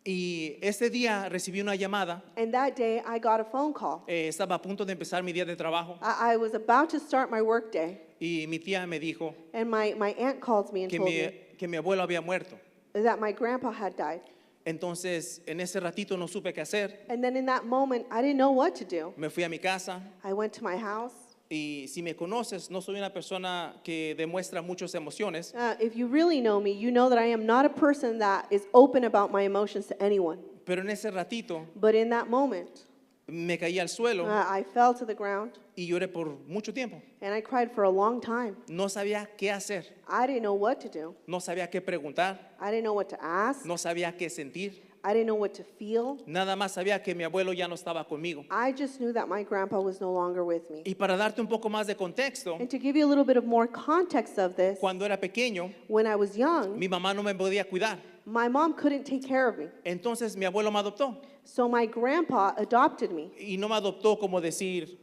Y ese día recibí una llamada, And that day I got a phone call. estaba a punto de empezar mi día de trabajo I was about to start my work day, y mi tía me dijo and my aunt called me and told me que mi abuelo había muerto. that my grandpa had died. Entonces, en ese ratito no supe qué hacer. And then in that moment, I didn't know what to do. Me fui a mi casa I went to my house. y si me conoces, no soy una persona que demuestra muchas emociones, If you really know me, you know that I am not a person that is open about my emotions to anyone. pero en ese ratito But in that moment, me caí al suelo I fell to the ground y lloré por mucho tiempo. and I cried for a long time. No sabía qué hacer, I didn't know what to do. no sabía qué preguntar, I didn't know what to ask. no sabía qué sentir. I didn't know what to feel. Nada más sabía que mi abuelo ya no estaba conmigo. I just knew that my grandpa was no longer with me. Y para darte un poco más de contexto, And to give you a little bit of more context of this, cuando era pequeño, when I was young, mi mamá no me podía cuidar. my mom couldn't take care of me. Entonces mi abuelo me adoptó. So my grandpa adopted me. Y no me adoptó como decir,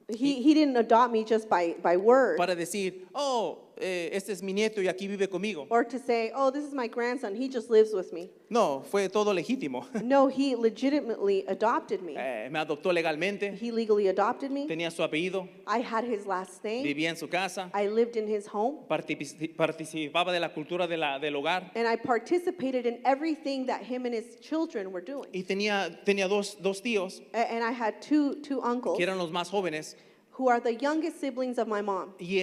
He didn't adopt me just by word. para decir, oh, este es mi nieto y aquí vive conmigo. or to say, oh, this is my grandson, he just lives with me. No, fue todo legítimo. No, he legitimately adopted me. Me adoptó legalmente, He legally adopted me. tenía su apellido, I had his last name. vivía en su casa, I lived in his home. participaba de la cultura del hogar And I participated in everything that him and his children were doing. y tenía dos tíos And I had two uncles que eran los más jóvenes who are the youngest siblings of my mom. y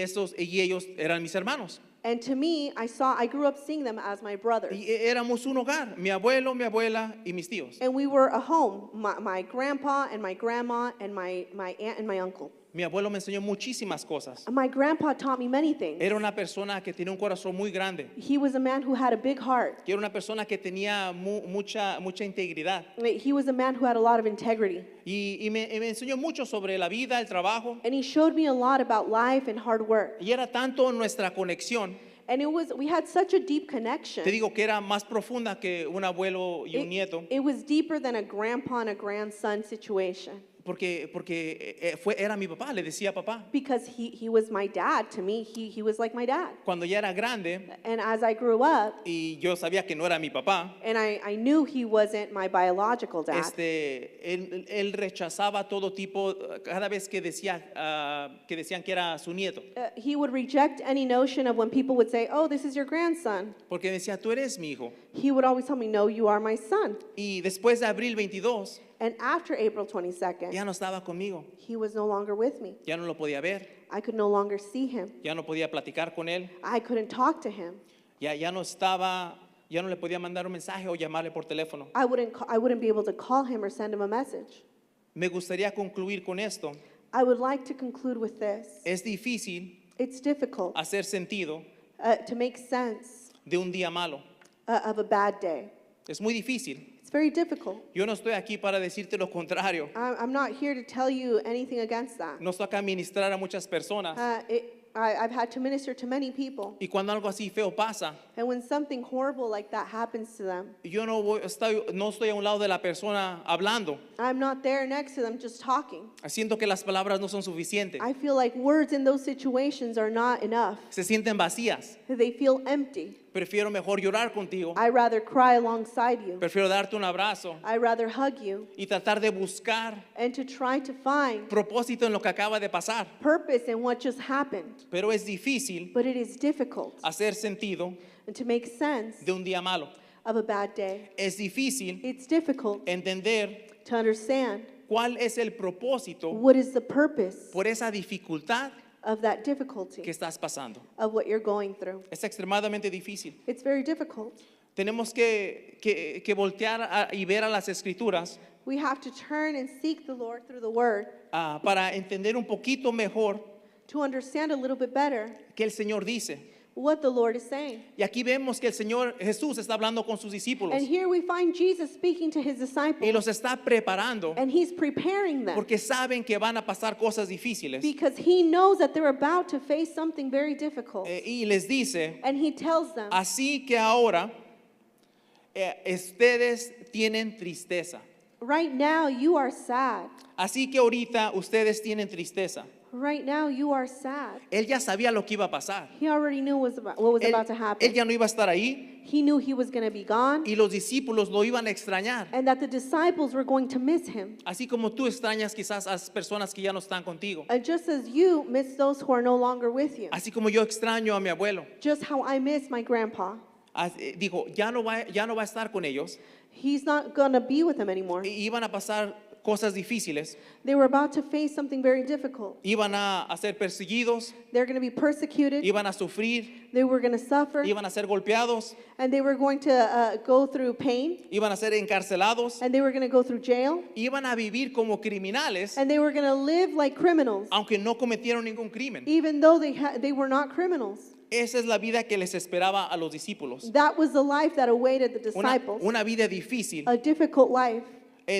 ellos eran mis hermanos. And to me, I grew up seeing them as my brothers. Y éramos un hogar, mi abuelo, mi abuela y mis tíos. And we were a home, my grandpa and my grandma and my aunt and my uncle. Mi abuelo me enseñó muchísimas cosas. And my grandpa taught me many things. Era una persona que tenía un corazón muy grande, He was a man who had a big heart. que era una persona que tenía mucha integridad. He was a man who had a lot of integrity. Y me enseñó mucho sobre la vida, el trabajo. And he showed me a lot about life and hard work. Y era tanto nuestra conexión, And we had such a deep connection. te digo que era más profunda que un abuelo y un nieto, It was deeper than a grandpa and a grandson situation. porque era mi papá, le decía papá. Because he was my dad to me. He was like my dad. Cuando ya era grande And as I grew up, y yo sabía que no era mi papá, and I knew he wasn't my biological dad, él rechazaba todo tipo, cada vez que decían que era su nieto. he would reject any notion of when people would say, oh, this is your grandson. Porque decía, tú eres mi hijo. He would always tell me, no, you are my son. Y después de abril 22, And after April 22nd, ya no estaba conmigo, he was no longer with me. ya no lo podía ver, I could no longer see him. ya no podía platicar con él, I couldn't talk to him. ya no estaba, ya no le podía mandar un mensaje o llamarle por teléfono. I wouldn't be able to call him or send him a message. Me gustaría concluir con esto. I would like to conclude with this. Es difícil It's difficult hacer sentido to make sense de un día malo. of a bad day. Es muy difícil. It's very difficult. Yo no estoy aquí para decirte lo contrario. I'm not here to tell you anything against that. Nos toca ministrar a muchas personas. I've had to minister to many people. Y cuando algo así feo pasa, And when something horrible like that happens to them, yo no estoy a un lado de la persona hablando, I'm not there next to them just talking. haciendo que las palabras no son suficientes. I feel like words in those situations are not enough. Se sienten vacías. They feel empty. Prefiero mejor llorar contigo. I'd rather cry alongside you. Prefiero darte un abrazo I'd rather hug you y tratar de buscar and to try to find propósito en lo que acaba de pasar. purpose in what just happened. Pero es difícil But it is difficult hacer sentido and to make sense de un día malo. of a bad day. Es difícil It's difficult entender to understand cuál es el propósito what is the purpose por esa dificultad of that difficulty, que estás pasando. of what you're going through. Es extremadamente difícil. It's very difficult. Tenemos que voltear y ver a las escrituras We have to turn and seek the Lord through the Word para entender un poquito mejor to understand a little bit better qué el Señor dice. what the Lord is saying. Y aquí vemos que el Señor Jesús está hablando con sus discípulos And here we find Jesus speaking to his y disciples, los está preparando and he's preparing them porque saben que van a pasar cosas difíciles. because he knows that they're about to face something very difficult. Y les dice, And he tells them, así que ahora ustedes tienen tristeza. right now you are sad. Así que ahorita ustedes tienen tristeza. Right now you are sad. Él ya sabía lo que iba a pasar. He already knew what was about to Él happen. ya no iba a estar ahí He knew he was going to be gone y los discípulos lo iban a extrañar. and that the disciples were going to miss him. Así como tú extrañas quizás a las personas que ya no están contigo. And just as you miss those who are no longer with you. Así como yo extraño a mi abuelo. Just how I miss my grandpa. Dijo, ya no va a estar con ellos. He's not going to be with them anymore. Y iban a pasar cosas difíciles. They were about to face something very difficult. Iban a ser perseguidos. They're going to be persecuted. Iban a sufrir. They were going to suffer. Iban a ser golpeados. And they were going to go through pain. Iban a ser encarcelados. And they were going to go through jail. Iban a vivir como criminales, And they were going to live like criminals, aunque no cometieron ningún crimen. even though they were not criminals. Esa es la vida que les esperaba a los discípulos. That was the life that awaited the disciples. Una vida difícil, A difficult life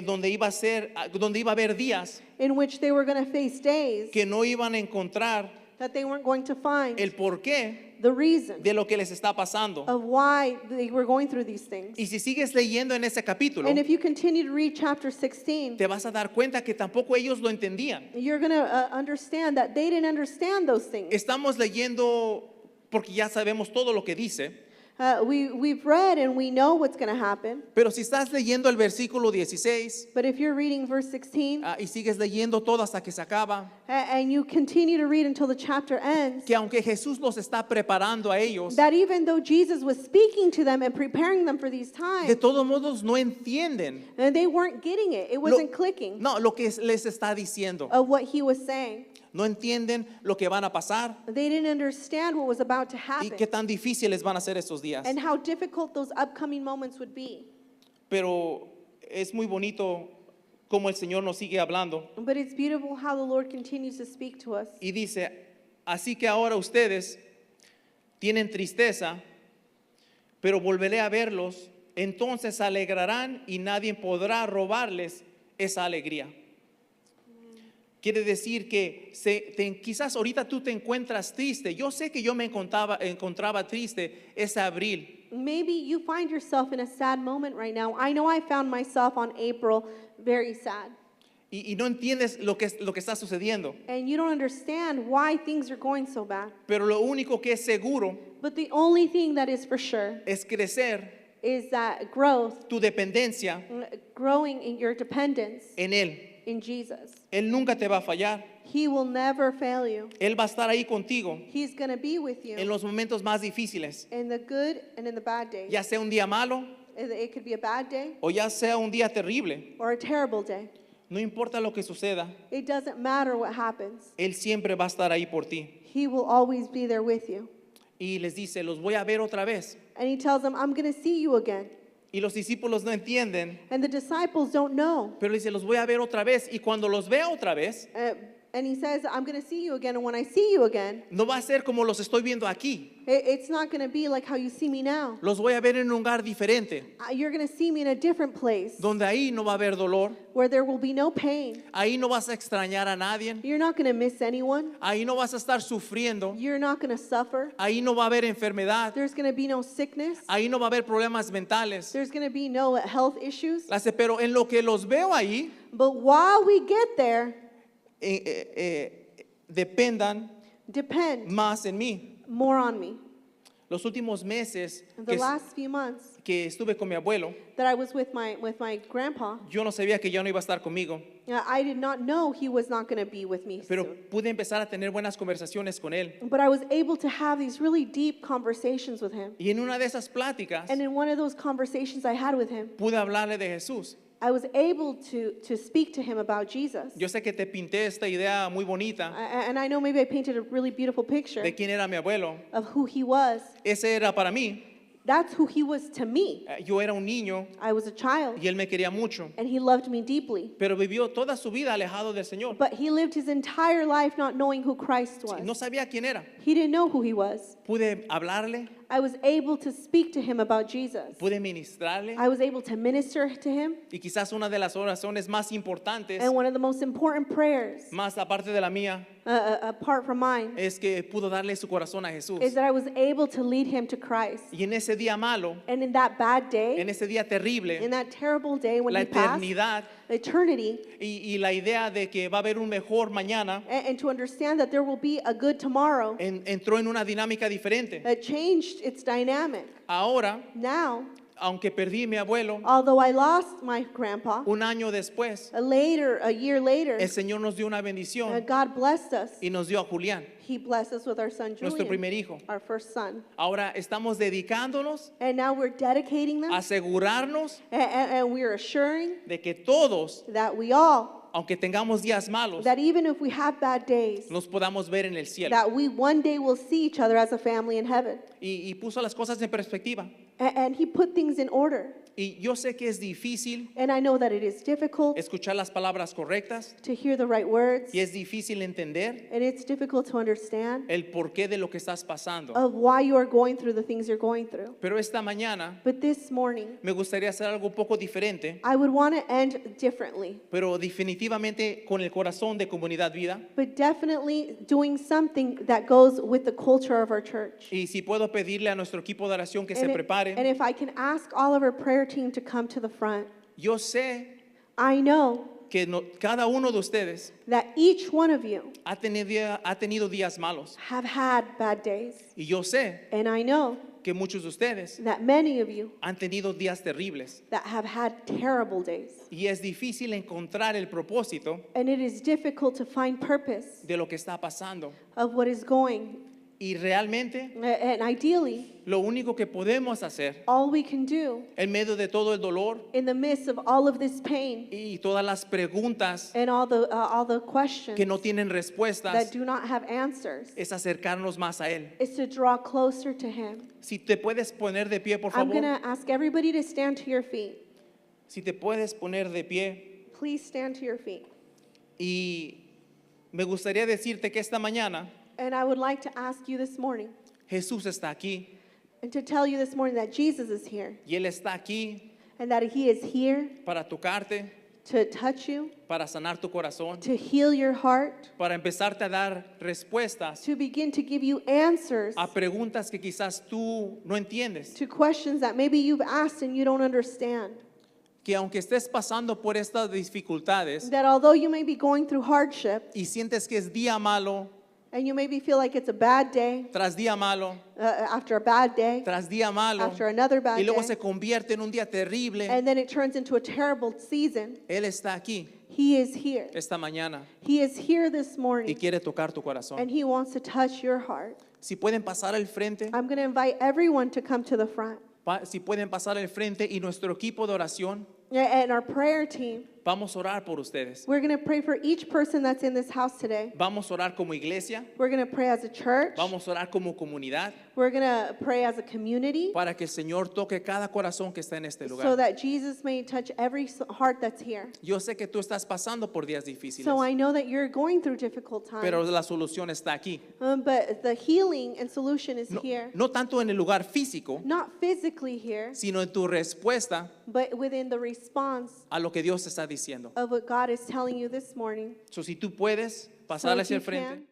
donde iba a haber días in which they were going to face days que no iban a encontrar that they weren't going to find el porqué the reason de lo que les está pasando. of why they were going through these things. Y si sigues leyendo en ese capítulo, And if you continue to read chapter 16, te vas a dar cuenta que tampoco ellos lo entendían. you're going to understand that they didn't understand those things. Estamos leyendo porque ya sabemos todo lo que dice. We've read and we know what's going to happen. Pero si estás leyendo el versículo 16 But if you're reading verse 16 y sigues leyendo todo hasta que se acaba, and you continue to read until the chapter ends, que aunque Jesús los está preparando a ellos, that even though Jesus was speaking to them and preparing them for these de times, todos modos no entienden and they weren't getting it. It wasn't clicking lo que les está diciendo. of what he was saying. No entienden lo que van a pasar They didn't understand what was about to y happen qué tan difíciles van a ser estos días. and how difficult those upcoming moments would be. Pero es muy bonito como el Señor nos sigue hablando But it's beautiful how the Lord continues to speak to us. y dice, así que ahora ustedes tienen tristeza, pero volveré a verlos, entonces se alegrarán y nadie podrá robarles esa alegría. Quiere decir que quizás ahorita tú te encuentras triste. Yo sé que yo me encontraba triste ese abril. Maybe you find yourself in a sad moment right now. I know I found myself on April very sad. Y no entiendes lo que está sucediendo. And you don't understand why things are going so bad. Pero lo único que es seguro But the only thing that is for sure es crecer is that growth, tu dependencia growing in your dependence en Él. in Jesus. Él nunca te va a fallar. He will never fail you. Él va a estar ahí contigo He's going to be with en you los momentos más difíciles. in the good and in the bad days. Ya sea un día malo It could be a bad day o ya sea un día terrible. or a terrible day. No importa lo que suceda, It doesn't matter what happens. Él siempre va a estar ahí por ti. He will always be there with you. Y les dice, los voy a ver otra vez. And he tells them, I'm going to see you again. Y los discípulos no entienden, And the disciples don't know. pero dice, los voy a ver otra vez. Y cuando los vea otra vez, And he says, I'm going to see you again. And when I see you again, no va a ser como los estoy viendo aquí. it's not going to be like how you see me now. Los voy a ver en un lugar diferente, You're going to see me in a different place donde ahí no va a haber dolor, where there will be no pain. ahí no vas a extrañar a nadie, You're not going to miss anyone. ahí no vas a estar sufriendo, You're not going to suffer. ahí no va a haber enfermedad, There's going to be no sickness. ahí no va a haber problemas mentales. There's going to be no health issues. Pero en lo que los veo ahí, But while we get there, dependan depend más en mí. more on me. Los últimos meses The last few months que estuve con mi abuelo, that I was with my grandpa, yo no sabía que ya no iba a estar conmigo, I did not know he was not going to be with me pero soon. pude empezar a tener buenas conversaciones con él. But I was able to have these really deep conversations with him. Y en una de esas pláticas And in one of those conversations I had with him, pude hablarle de Jesús. I was able to speak to him about Jesus. Yo sé que te pinté esta idea muy bonita And I know maybe I painted a really beautiful picture de quién era mi abuelo. of who he was. Ese era para mí. That's who he was to me. Yo era un niño I was a child, y él me quería mucho, and he loved me deeply. pero vivió toda su vida alejado del Señor. But he lived his entire life not knowing who Christ was. No sabía quién era. He didn't know who he was. Pude hablarle, I was able to speak to him about Jesus. pude ministrarle I was able to minister to him. y quizás una de las oraciones más importantes, And one of the most important prayers, más aparte de la mía, apart from mine, es que pudo darle su corazón a Jesús. is that I was able to lead him to Christ. Y en ese día malo, And in that bad day, en ese día terrible, in that terrible day when la he passed, eternidad eternity, y la idea de que va a haber un mejor mañana and to understand that there will be a good tomorrow, entró en una dinámica diferente. it changed its dynamic. Ahora, Now, aunque perdí mi abuelo, although I lost my grandpa, un año después, a year later, el Señor nos dio una bendición God blessed us. y nos dio a Julián, He blessed us with our son nuestro Julian, primer hijo. our first son. Ahora estamos dedicándonos And now we're dedicating them, a asegurarnos and we're assuring de que todos, that we all, aunque tengamos días malos, that even if we have bad days, nos podamos ver en el cielo. that we one day will see each other as a family in heaven. Y puso las cosas en perspectiva. And he put things in order. Y yo sé que es difícil And I know that it is difficult escuchar las palabras correctas to hear the right words, y es difícil entender and it's difficult to understand el porqué de lo que estás pasando. of why you are going through the things you're going through. Pero esta mañana But this morning, me gustaría hacer algo un poco diferente, I would want to end differently, pero definitivamente con el corazón de Comunidad Vida. but definitely doing something that goes with the culture of our church. Y si puedo pedirle a nuestro equipo de oración que se And prepare. if I can ask all of our prayer team to come to the front, Yo sé I know que cada uno de ustedes that each one of you ha tenido días malos. have had bad days. Y yo sé And I know que muchos de ustedes that many of you han tenido días terribles. that have had terrible days. Y es difícil encontrar el propósito And it is difficult to find purpose de lo que está pasando. of what is going. Y realmente And ideally, lo único que podemos hacer all we can do en medio de todo el dolor in the midst of all of this pain y todas las preguntas and all the questions que no tienen that respuestas do not have answers es acercarnos más a Él. is to draw closer to Him. Si te puedes poner de pie, por I'm favor. going to ask everybody to stand to your feet. Si te puedes poner de pie. Please stand to your feet. Y me gustaría decirte que esta mañana And I would like to ask you this morning Jesús está aquí and to tell you this morning that Jesus is here y Él está aquí and that He is here para tocarte, to touch you, para sanar tu corazón, to heal your heart, para empezarte a dar respuestas to begin to give you answers a preguntas que quizás tú no entiendes. to questions that maybe you've asked and you don't understand. Que aunque estés pasando por estas dificultades That although you may be going through hardship y sientes que es día malo and you maybe feel like it's a bad day tras día malo, after a bad day, tras día malo, after another bad y luego day, se convierte en un día terrible, and then it turns into a terrible season, Él está aquí He is here. esta mañana He is here this y morning quiere tocar tu and corazón. He wants to touch your heart. Si pueden pasar al frente, I'm going to invite everyone to come to the front. si pueden pasar al frente y nuestro equipo de oración, And our prayer team, vamos a orar por ustedes. we're going to pray for each person that's in this house today. Vamos a orar como iglesia, We're going to pray as a church. vamos a orar como comunidad We're going to pray as a community para que el Señor toque cada corazón que está en este so lugar. that Jesus may touch every heart that's here. Yo sé que tú estás pasando por días difíciles, So I know that you're going through difficult pero times. la solución está aquí. But the healing and solution is No, here. no tanto en el lugar físico, Not physically here, sino en tu respuesta but within the response a lo que Dios te está diciendo. of what God is telling you this morning. So, si tú puedes So pasar if hacia you el frente. can,